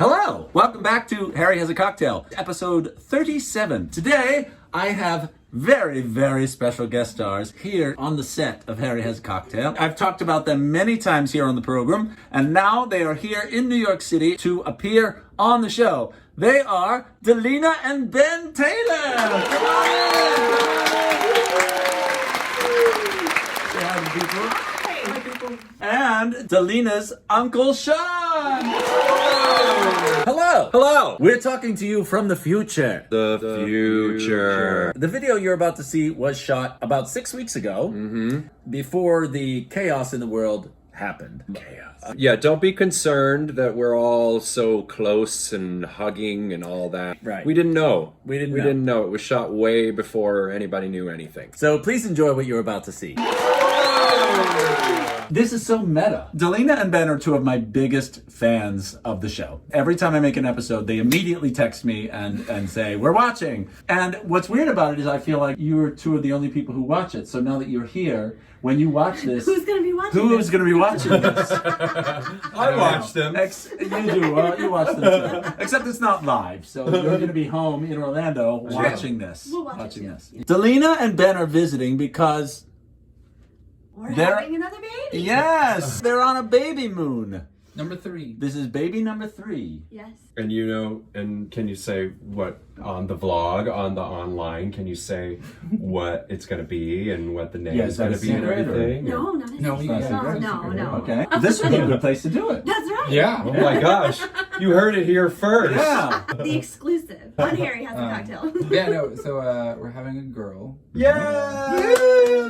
Hello! Welcome back to Harry Has a Cocktail, episode 37. Today, I have very, very special guest stars here on the set of Harry Has a Cocktail. I've talked about them many times here on the program, and now they are here in New York City to appear on the show. They are Dalena and Ben Taylor! Come on in! Say hi to people. Hi, people. And Dalena's Uncle Sean! Hello! Hello! We're talking to you from the future. The future. The video you're about to see was shot about 6 weeks ago, before the chaos in the world happened. Chaos. Yeah, don't be concerned that we're all so close and hugging and all that. Right. We didn't know. We didn't know. It was shot way before anybody knew anything. So please enjoy what you're about to see. This is so meta. Dalena and Ben are two of my biggest fans of the show. Every time I make an episode, they immediately text me and say, we're watching. And what's weird about it is I feel like you're two of the only people who watch it. So now that you're here, when you watch this... Who's going to be watching Who's going to be watching this? I watched them. You do. Well, you watch them too. Except it's not live. So you're going to be home in Orlando watching this. We'll watch it this. Dalena and Ben are visiting because... We're having another baby. Yes, they're on a Babymoon. Number 3. This is baby number 3. Yes. And you know, and can you say what on the vlog, on the online, can you say what it's going to be and what the name Yeah, is going to be and everything? No, not No, you gotta- no. Okay. This would be a good place to do it. That's right. Yeah. Oh my gosh, you heard it here first. Yeah. The exclusive. One Harry Has a Cocktail. Yeah, no, so we're having a girl. Yay!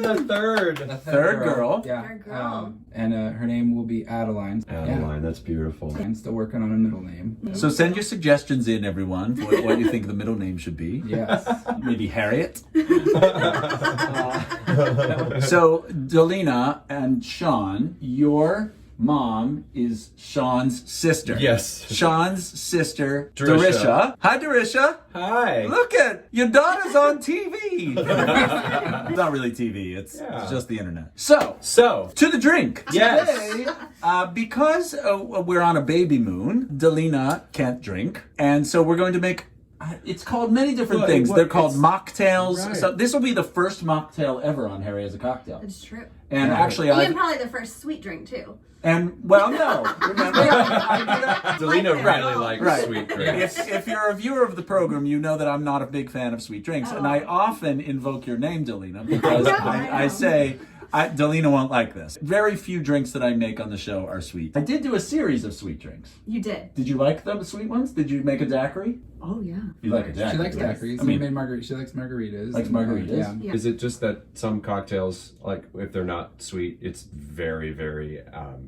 The third. The Third girl. Yeah. Third girl. And her name will be Adeline. Adeline, that's beautiful. I'm still working on a middle name. So send your suggestions in, everyone, for what you think the middle name should be. Yes. Maybe Harriet. So, Dalena and Sean, your mom is Sean's sister. Yes. Sean's sister, Darisha. Darisha. Hi, Darisha. Hi. Look at your daughter's on TV. It's not really TV. It's just the internet. So to the drink. Yes. Today, because we're on a Babymoon, Dalena can't drink, and so we're going to make. It's called many different things. They're called mocktails. Right. So this will be the first mocktail ever on Harry Has a Cocktail. That's true. And actually, And probably the first sweet drink, too. no. Remember, Dalena really likes Right. sweet drinks. If you're a viewer of the program, you know that I'm not a big fan of sweet drinks, and I often invoke your name, Dalena, because I say, Dalena won't like this. Very few drinks that I make on the show are sweet. I did do a series of sweet drinks. You did. Did you like the sweet ones? Did you make a daiquiri? Oh, yeah. You like a daiquiri? She likes daiquiris. I mean, She likes margaritas. Likes margaritas? Yeah. Is it just that some cocktails, like if they're not sweet, it's very, very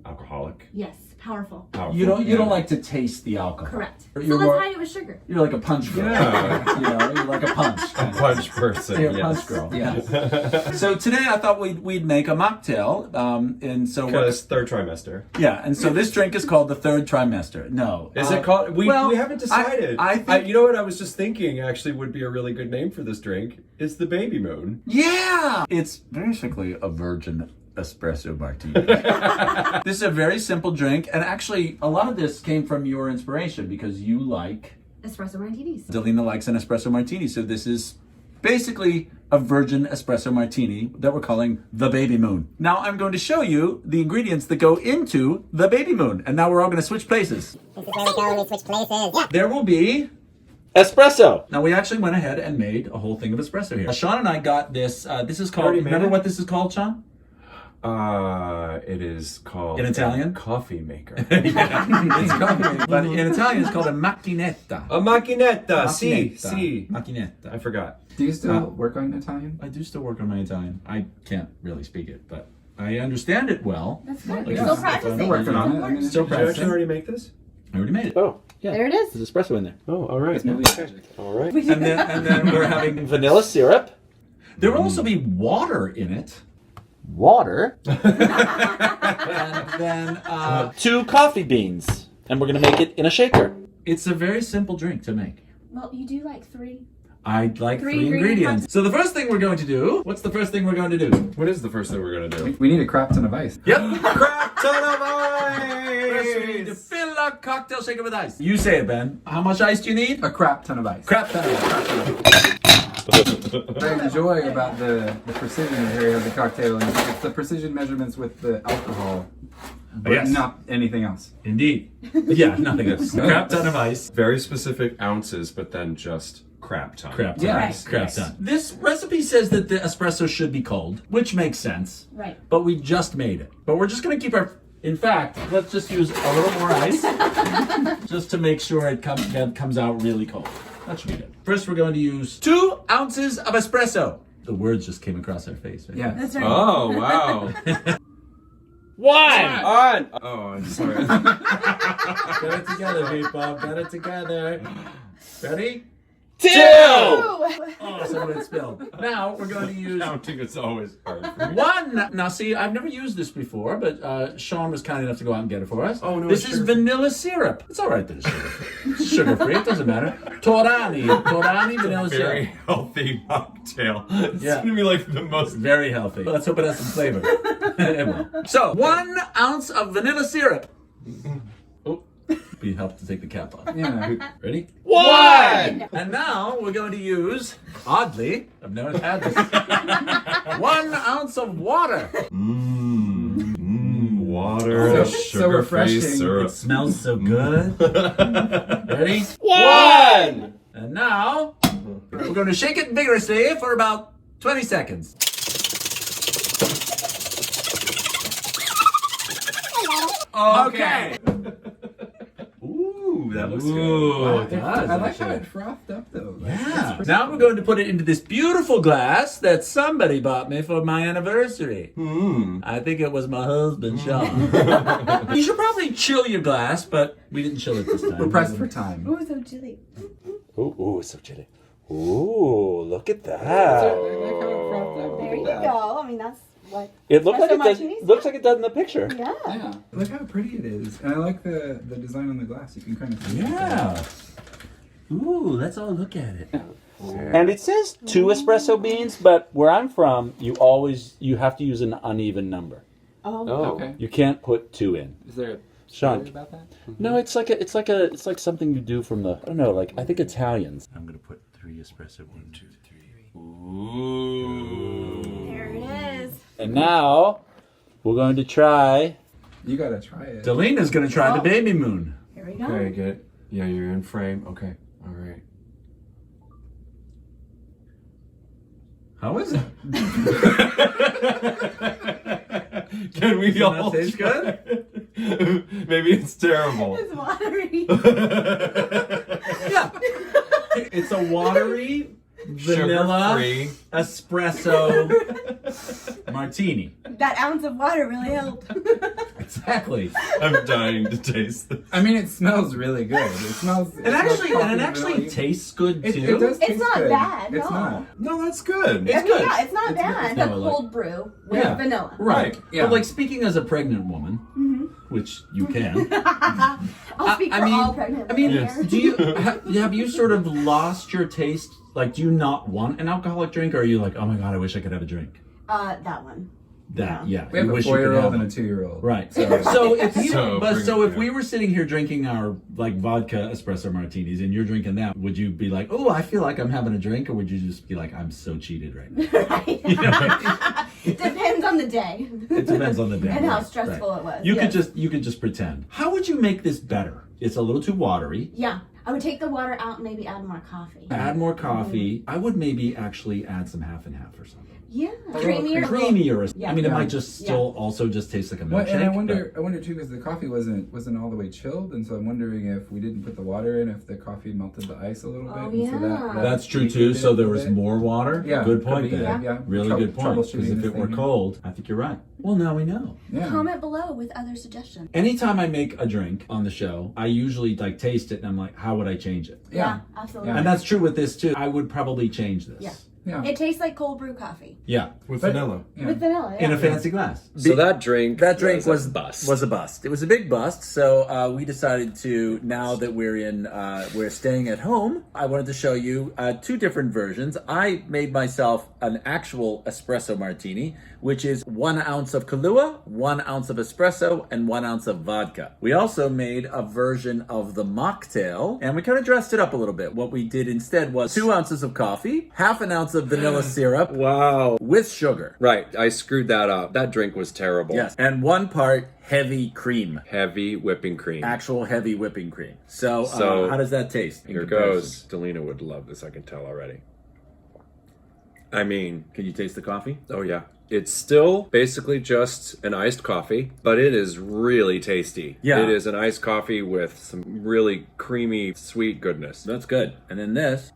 alcoholic? Yes. Powerful. Powerful. You don't like to taste the alcohol. Correct. You're So let's more- hide it with sugar. You're like a punch girl. Yeah. You're like a punch. Punch person. You're a Yes. punch girl. Yeah. So today I thought we'd make a mocktail, and so Because third trimester. and so this drink is called the third trimester. No, Is it called? We haven't decided. I think you know what I was just thinking actually would be a really good name for this drink. It's the Babymoon. yeah, it's basically a virgin espresso martini. This is a very simple drink, and actually a lot of this came from your inspiration because you like Espresso martinis. Dalena likes an espresso martini, so this is basically a virgin espresso martini that we're calling the Babymoon. Now I'm going to show you the ingredients that go into the Babymoon, and now we're all going to switch places. This is where we go, we switch places. Yeah. There will be espresso. Now we actually went ahead and made a whole thing of espresso here. Sean and I got this. This is called. Already made Remember it? what this is called, Sean? It is called In Italian? coffee maker. It's coffee, but in Italian it's called a macchinetta. A macchinetta. Macchinetta. Si. Macchinetta. I forgot. Do you still work on Italian? I do still work on my Italian. I can't really speak it, but I understand it well. That's good. Like, You're still practicing. I'm working on it. I mean, Still Did you actually practicing. already make this? I already made it. Oh, yeah. There it is. There's espresso in there. Oh, all right. All right. And then we're having Vanilla syrup. There will also be water in it. Water. And then 2 coffee beans. And we're going to make it in a shaker. it's a very simple drink to make. Well, you do like 3. I'd like Three three ingredient ingredients. So the first thing we're going to do, what's the first thing we're going to do? What is the first thing we're gonna do? We need a crap ton of ice. Yep. Crap ton of First we need to ice. fill our cup cocktail shaker with ice. You say it, Ben. How much ice do you need? A crap ton of ice. Crap ton of ice. What I enjoy about the precision of Harry has a cocktail is it's the precision measurements with the alcohol, but Yes. not anything else. Indeed. Yeah, nothing else. Crap ton of ice. Very specific ounces, but then just crap ton. Crap ton. Yeah. Right. Crap ton. This recipe says that the espresso should be cold, which makes sense. Right. But we just made it. But we're just going to keep our... In fact, let's just use a little more ice just to make sure it comes out really cold. That should be good. First, we're going to use 2 ounces of espresso. The words just came across our face. Right? Yeah. That's right. Oh, wow. One! On! Oh, I'm sorry. Get it together, people. Get it together. Ready? 2! Oh, some of it spilled. Now, we're going to use... Counting is always hard for me. 1. Now, see, I've never used this before, but Sean was kind enough to go out and get it for us. Oh, no, This it's is sugar. vanilla syrup. It's all right that it's sugar-free. It's sugar-free. It doesn't matter. Torani vanilla Very syrup. healthy mocktail. It's Yeah. gonna be like the most. Very healthy. Let's hope it has some flavor. It will. So, 1 ounce of vanilla syrup. Oh, be helped to take the cap off. Yeah. Ready? 1! And now we're going to use, oddly, I've never had this, 1 ounce of water. Water, So sugar-free refreshing. syrup. It smells so good. Ready? 1! And now we're going to shake it vigorously for about 20 seconds. Okay. Ooh, that looks good. Ooh, it does, I like how actually. it frothed up though. Yeah. Now we're going to put it into this beautiful glass that somebody bought me for my anniversary. I think it was my husband, Sean. You should probably chill your glass, but we didn't chill it this time. We're pressed for time. Ooh, so chilly. Ooh, it's so chilly. Ooh, look at I like that. how it frothed up. There you go. I mean, that's what. It looks like Espresso it does. martinis? Looks like it does in the picture. Yeah. Yeah. Look how pretty it is. And I like the design on the glass. You can kind of see it. Yeah. Ooh, let's all look at it. And it says 2 espresso beans, but where I'm from, you have to use an uneven number. Oh. Okay. You can't put 2 in. Is there a Sean. story about that? No, it's like something you do from the, I don't know, like I think Italians. I'm gonna put 3 espresso. 1, 2, 3. Ooh. There it is. And now we're going to try. You gotta try it. Dalena's gonna try the Babymoon. Here we go. Okay, good. Yeah, you're in frame. Okay, all right. How is it? Can we Does all that taste good? Maybe it's terrible. It's watery. Yeah. It's a watery vanilla Sugar-free. espresso martini. That ounce of water really helped. Exactly. I'm dying to taste this. I mean, it smells really good. It smells. It actually tastes good It, too. it does It's taste not good. bad, It's no. not. No, that's good. It's good. Yeah, it's not bad. It's a no, like- cold brew with Yeah. vanilla. Right. Yeah. But like speaking as a pregnant woman, which you can. I'll speak for all pregnant I mean, women here. do you have you sort of lost your taste? Like, do you not want an alcoholic drink, or are you like, oh my god, I wish I could have a drink? That one. That yeah. We have you a wish you could 4-year-old have and a one. 2-year-old. Right. So, So if you, So but bring so it if we down. were sitting here drinking our like vodka espresso martinis, and you're drinking that, would you be like, oh, I feel like I'm having a drink, or would you just be like, I'm so cheated right now? Right. It depends on the day. It depends on the day. And how right, stressful right. it was, You yes. could just pretend. How would you make this better? It's a little too watery. Yeah. I would take the water out and maybe add more coffee. Add more coffee. I would maybe actually add some half and half or something. Yeah. little Creamier. Creamier. Yeah. I mean, it Yeah. might just still also just taste like a Well, milkshake. and I wonder too, because the coffee wasn't all the way chilled, and so I'm wondering if we didn't put the water in, if the coffee melted the ice a little bit. Oh, and so yeah. That's true weakened too. it So a there little was bit. more water. Yeah, Good could point be, there. yeah. Really good point. Because Troubleshooting if this it were thing. cold, I think you're right. Well, now we know. Yeah. Comment below with other suggestions. Anytime I make a drink on the show, I usually like taste it and I'm like, how would I change it? Yeah. Absolutely. Yeah. And that's true with this too. I would probably change this. Yeah. Yeah. It tastes like cold brew coffee Yeah. With vanilla. Yeah. with vanilla. In Yeah. a fancy glass. So that drink was a bust. Was a bust. It was a big bust. So we decided to, now that we're staying at home, I wanted to show you two different versions. I made myself an actual espresso martini, which is 1 ounce of Kahlua, 1 ounce of espresso, and 1 ounce of vodka. We also made a version of the Mocktail, and we kind of dressed it up a little bit. What we did instead was 2 ounces of coffee, half an ounce of vanilla syrup Wow. with sugar. Right, I screwed that up. That drink was terrible. Yes, and 1 part heavy cream. Heavy whipping cream. Actual heavy whipping cream. So, So, how does that taste? in Here comparison? goes. Dalena would love this, I can tell already. I mean, Can you taste the coffee? oh yeah. It's still basically just an iced coffee, but it is really tasty. Yeah. It is an iced coffee with some really creamy, sweet goodness. That's good. And then this.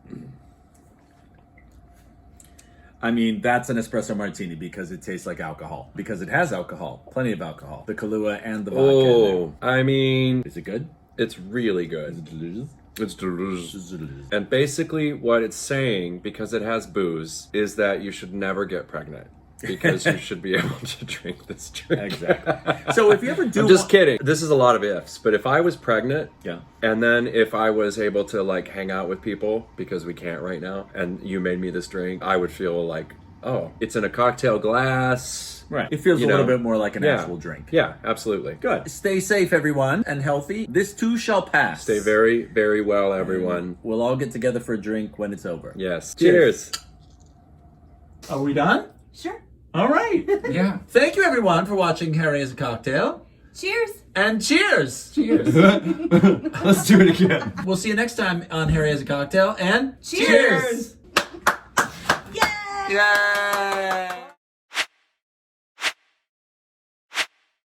I mean, that's an espresso martini because it tastes like alcohol. Because it has alcohol. Plenty of alcohol. The Kahlua and the vodka. Oh, I mean, Is it good? it's really good. Delicious. It's delicious. And basically what it's saying, because it has booze, is that you should never get pregnant. Because you should be able to drink this drink. Exactly. So if you ever do I'm just kidding. This is a lot of ifs. But if I was pregnant, Yeah. and then if I was able to like hang out with people, because we can't right now, and you made me this drink, I would feel like, oh, it's in a cocktail glass. Right. It feels You a little know. bit more like an Yeah. actual drink. Yeah, absolutely. Good. Stay safe, everyone, and healthy. This too shall pass. Stay very, very well, everyone. We'll all get together for a drink when it's over. Yes. Cheers. Cheers. Are we done? Sure. All right. Yeah. Thank you, everyone, for watching Harry Has a Cocktail. Cheers. And cheers. Cheers. Let's do it again. We'll see you next time on Harry Has a Cocktail. And Cheers. Yay! Yay!